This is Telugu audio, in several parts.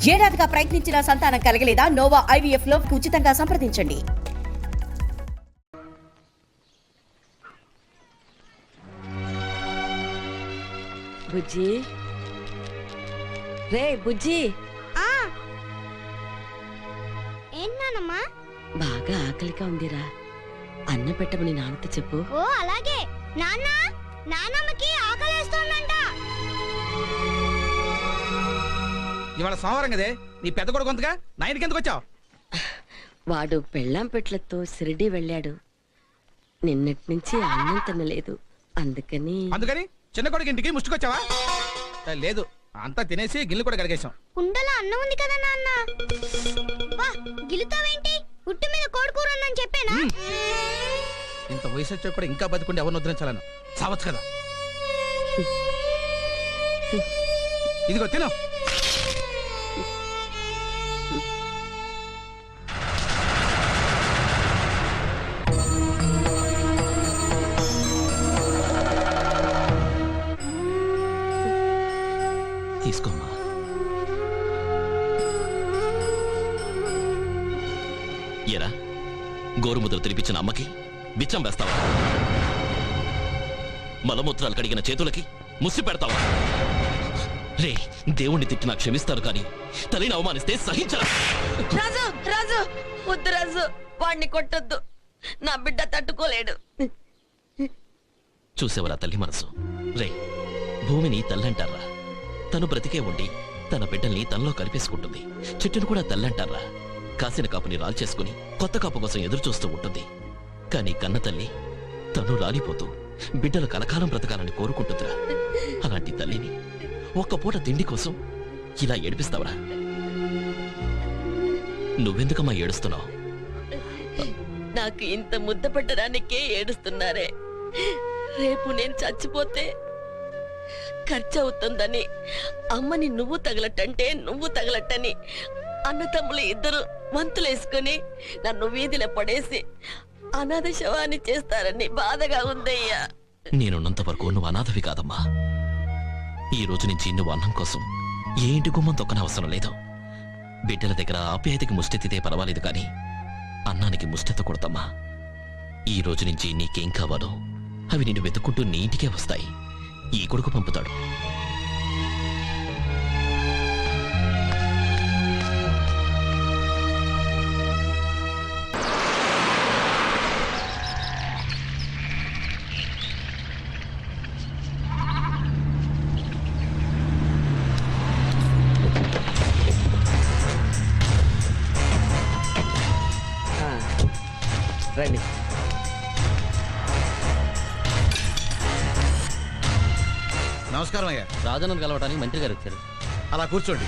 ఏడాదిగా ప్రయత్నించిన సంతానం కలగలేదా? నోవా IVF లో ఉచితంగా సంప్రదించండి. బుజ్జి రే బుజ్జి, ఏంటమ్మా? బాగా ఆకలిగా ఉందిరా, అన్నం పెట్టమని నాన్నతో చెప్పు. ఓ అలాగే నాన్న. నాన్నమ్మకి ఆకలేస్తోందంట. ఇవాళ సోమవారం కదే, నీ పెద్ద కొడుకు కొంతగా నా ఇంటికి ఎందుకు వచ్చావు? వాడు పెళ్ళాం పెట్లతో షిరిడి వెళ్ళాడు. నిన్నటి నుంచి అన్నం తినలేదు, అందుకని చిన్న కొడుకు ఇంటికి ముష్టికొచ్చావా? లేదు, అంతా తినేసి గిన్నెలు కూడా కడిగేశాం. కుండలో అన్నం ఉంది కదా నాన్న. వా, గిలుతావేంటి? ఉట్టు మీద కోడికూర ఉందని చెప్పానా? ఇంత వయసు వచ్చా కూడా ఇంకా బతుకుంటే ఎవరిని వదిలించాలను సావచ్చు కదా. ఇదిగో తిను. తీసుకోమ్మా. ఎరా, గోరుముద్ర తినిపించిన అమ్మకి బిచ్చం వేస్తావా? మలమూత్రాలు కడిగిన చేతులకి ముసి పెడతావా? రే, దేవుణ్ణి తిట్టినా క్షమిస్తారు కానీ తల్లిని అవమానిస్తే సహించరా? రాజు రాజు వద్దు రాజు, వాడిని కొట్టొద్దు, నా బిడ్డ తట్టుకోలేడు. చూసేవరా తల్లి మనసు. రే, భూమిని తల్లంటారా? తను బ్రతికే ఉండి తన బిడ్డల్ని తనలో కలిపేసుకుంటుంది. చెట్టును కూడా తల్లంటారా? కాసిన కాపుని రాల్చేసుకుని కొత్త కాపు కోసం ఎదురు చూస్తూ ఉంటుంది. కానీ కన్న తల్లి తను రాలిపోతూ బిడ్డలు కలకాలం బ్రతకాలని కోరుకుంటుందిరా. అలాంటి తల్లిని ఒక్క పూట తిండి కోసం ఇలా ఏడిపిస్తావరా? నువ్వెందుకమ్మా ఏడుస్తున్నావు? నాకు ఇంత ముద్ద పెట్టడానికే ఏడుస్తున్నారే. రేపు నేను చచ్చిపోతే ఖర్చు అవుతుందని అమ్మని నువ్వు తగలట్టంటే నువ్వు తగలట్టని అన్న తమ్ములు ఇద్దరు వంతులేసుకుని నన్ను వీధిలో పడేసి అనాథ శవాన్ని చేస్తారని బాధగా ఉందయ్యా. నేనున్నంత వరకు నువ్వు అనాథవి కాదమ్మా. ఈ రోజు నుంచి నువ్వు అన్నం కోసం ఏ ఇంటి గుమ్మం తొక్కనవసరం లేదు. బిడ్డల దగ్గర ఆప్యాయతకి ముష్టెత్తితే పర్వాలేదు కానీ అన్నానికి ముష్టెత్తకూడదమ్మా. ఈ రోజు నుంచి నీకేం కావాలో అవి నిన్ను వెతుక్కుంటూ నీ ఇంటికే వస్తాయి. ఈ కొడుకు పంపుతాడు. రండి. నమస్కారం అయ్యా. రాజన్నను కలవడానికి మంత్రి గారు వచ్చారు. అలా కూర్చోండి.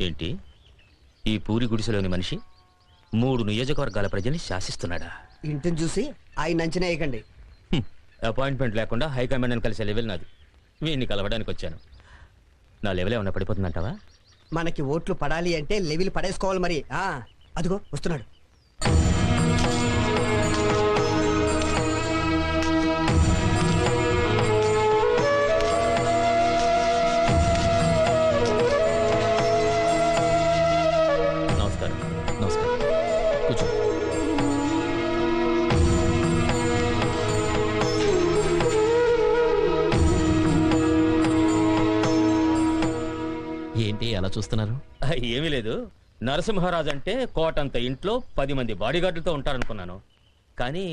ఏంటి, ఈ పూరి గుడిసెలోని మనిషి 3 నియోజకవర్గాల ప్రజల్ని శాసిస్తున్నాడా? ఇంటిని చూసి ఆయన అంచనా వేయకండి. అపాయింట్మెంట్ లేకుండా హైకమాండ్ కలిసే లెవెల్ నాది. వీడిని కలవడానికి వచ్చాను. నా లెవెల్ ఏమన్నా పడిపోతుందంటావా? మనకి ఓట్లు పడాలి అంటే లెవెల్ పడేసుకోవాలి మరి. అదిగో వస్తున్నాడు. నమస్కారం. నమస్కారం. కూర్చో. ఏంటి అలా చూస్తున్నారు? ఏమీ లేదు. నరసింహరాజు అంటే కోటంత ఇంట్లో 10 మంది బాడీగార్డులతో ఉంటారనుకున్నాను. కానీ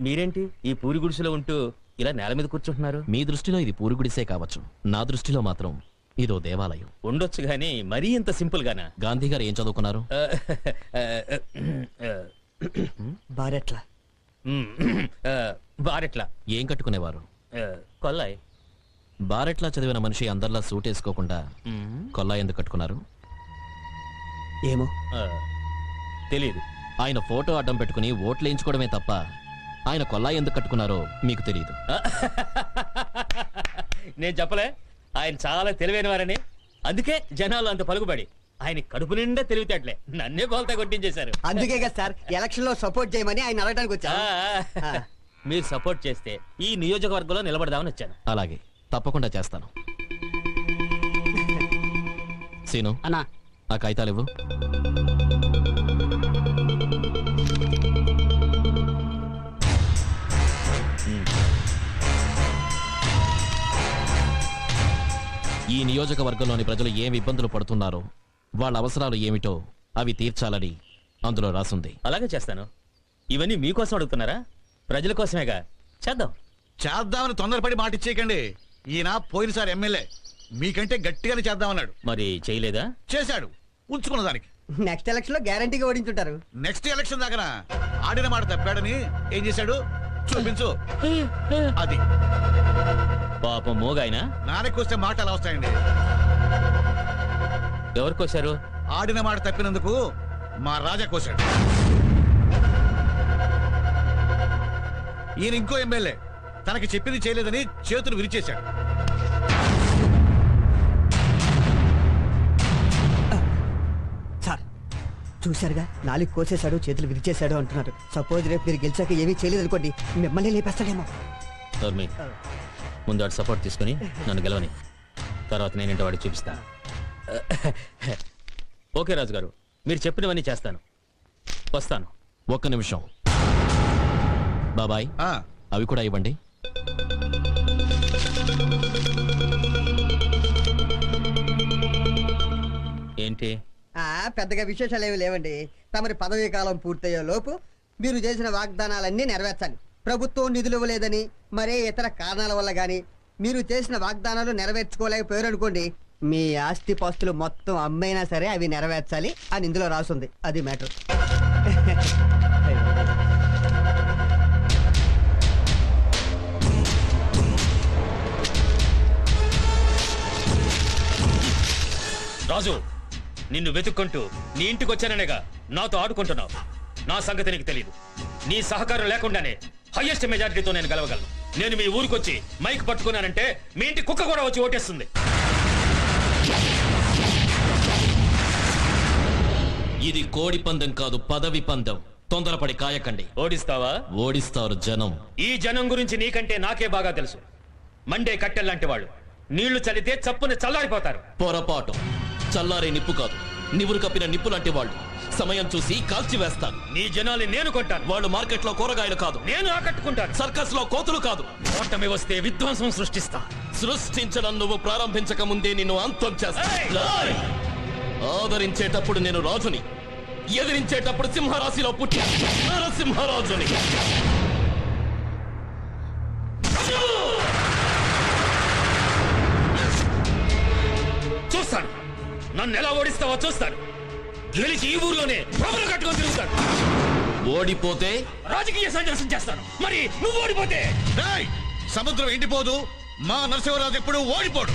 మీరేంటి ఈ పూరి గుడిసెలో ఉంటూ ఇలా నేల మీద కూర్చుంటున్నారు? మీ దృష్టిలో ఇది పూరి గుడిసే కావచ్చు, నా దృష్టిలో మాత్రం ఇదో దేవాలయం. ఉండొచ్చు గానీ మరీ ఇంత సింపుల్ గానా? గాంధీ గారు ఏం చదువుకున్నారు? బారెట్లా బారెట్లా. ఏం కట్టుకునేవారు? కొల్లాయ్. బారెట్లా చదివిన మనిషి అందరిలా సూట్ వేసుకోకుండా కొల్లా ఎందుకు కట్టుకున్నారు? ఏమో తెలీదు. ఆయన ఫోటో అడ్డం పెట్టుకుని ఓట్లు వేయించుకోవడమే తప్ప ఆయన కొల్లా ఎందుకు కట్టుకున్నారో మీకు తెలియదు. నేను చెప్పలే ఆయన చాలా తెలివైన వారని. అందుకే జనాలు అంత పలుకుబడి. ఆయన కడుపు నిండా తెలివితేటలే నన్నే బోల్తా కొట్టించేశారు అందుకే కదా సార్ ఎలక్షన్ లో సపోర్ట్ చేయమని ఆయన అడగడానికి వచ్చా ఆ, మీరు సపోర్ట్ చేస్తే ఈ నియోజకవర్గంలో నిలబడదామని వచ్చాను. అలాగే తప్పకుండా చేస్తాను. సీను అన్నా ఆ కాగితాలు ఇవ్వు. ఈ నియోజకవర్గంలోని ప్రజలు ఏం ఇబ్బందులు పడుతున్నారో, వాళ్ళ అవసరాలు ఏమిటో అవి తీర్చాలని అందులో రాసుంది. అలాగే చేస్తాను. ఇవన్నీ మీకోసం అడుగుతున్నారా? ప్రజల కోసమేగా, చేద్దాం. చేద్దామని తొందరపడి మాట ఇచ్చేయకండి. ఈయన పోయినసారి ఎమ్మెల్యే, మీకంటే గట్టిగానే చేద్దామన్నాడు. మరి చేయలేదా? చేశాడు, ఉంచుకున్న దానికి. నెక్స్ట్ ఎలక్షన్ లో గ్యారంటీగా ఓడించుంటారు. నెక్స్ట్ ఎలక్షన్ దాకా ఆడిన మాట తప్పాడని ఏం చేశాడు చూపించు. అది పాపం మోగాయన నానకొస్తే మాట అలా వస్తాయండి. ఎవరికోసారు? ఆడిన మాట తప్పినందుకు మా రాజా కోశాడు. ఈయన ఇంకో ఎమ్మెల్యే తనకి చెప్పింది చేయలేదని చేతులు విరిచేశాడు. సార్ చూశారుగా, నాలుగు కోసేశాడు, చేతులు విరిచేశాడు అంటున్నారు. సపోజ్ రేపు మీరు గెలిచాక ఏమీ చేయలేదు అనుకోండి, మిమ్మల్ని లేపేస్తాడేమో. నోర్మి, ముందు వాడు సపోర్ట్ తీసుకుని నన్ను గెలవని, తర్వాత నేనేంటో వాడికి చూపిస్తా. ఓకే రాజు గారు, మీరు చెప్పినవన్నీ చేస్తాను. వస్తాను. ఒక్క నిమిషం బాబాయ్, ఆ, అవి కూడా ఇవ్వండి. ఏంటి? పెద్దగా విశేషాలు ఏమి లేవండి. తమరి పదవీ కాలం పూర్తయ్యే లోపు మీరు చేసిన వాగ్దానాలన్నీ నెరవేర్చాలి. ప్రభుత్వం నిధులు ఇవ్వలేదని, మరే ఇతర కారణాల వల్ల గాని మీరు చేసిన వాగ్దానాలు నెరవేర్చుకోలేకపోయారు అనుకోండి, మీ ఆస్తి పాస్తులు మొత్తం అమ్మైనా సరే అవి నెరవేర్చాలి అని ఇందులో రాసుంది. అది మ్యాటర్. రాజు, నిన్ను వెతుక్కుంటూ నీ ఇంటికి వచ్చాననేగా నాతో ఆడుకుంటున్నావు. నా సంగతి నీకు తెలియదు. నీ సహకారం లేకుండానే హైయెస్ట్ మెజారిటీతో నేను గెలవగలను. నేను మీ ఊరికొచ్చి మైక్ పట్టుకున్నానంటే మీ ఇంటి కుక్క కూడా వచ్చి ఓటేస్తుంది. ఇది కోడి పందెం కాదు, పదవి పందెం. తొందరపడి కాయకండి. ఓడిస్తావా? ఓడిస్తారు జనం. ఈ జనం గురించి నీకంటే నాకే బాగా తెలుసు. మండే కట్టెల్లాంటి వాళ్ళు నీళ్లు చల్లితే చప్పున చల్లారిపోతారు. పొరపాటు. చల్లారే నిప్పు కాదు, నివురు కప్పిన నిప్పు లాంటి వాళ్ళు. సమయం చూసి కాల్చివేస్తాను. నీ జనాల్ని నేను కొంటాను. వాళ్ళు మార్కెట్లో కూరగాయలు కాదు, నేను ఆకట్టుకుంటాను. సర్కస్ లో కోతులు కాదు. ఓటమి వస్తే విధ్వంసం సృష్టిస్తా. సృష్టించడం నువ్వు ప్రారంభించక ముందే నిన్ను అంతం చేస్తా. ఏయ్! రాయ్! ఆదరించేటప్పుడు నేను రాజుని, ఎదిరించేటప్పుడు సింహరాశిలో పుట్టి నరసింహరాజుని. చూస్తాను, నన్ను ఎలా ఓడిస్తావో చూస్తాను. గెలిచి ఈ ఊర్లోనే ప్రభులు కట్టుకొని తిరుగుతాను. ఓడిపోతే రాజకీయ సన్యాసం చేస్తాను. మరి నువ్వు ఓడిపోతే డేయ్, సముద్రం ఎండిపోదు, మా నరసింహరాజు ఎప్పుడు ఓడిపోడు.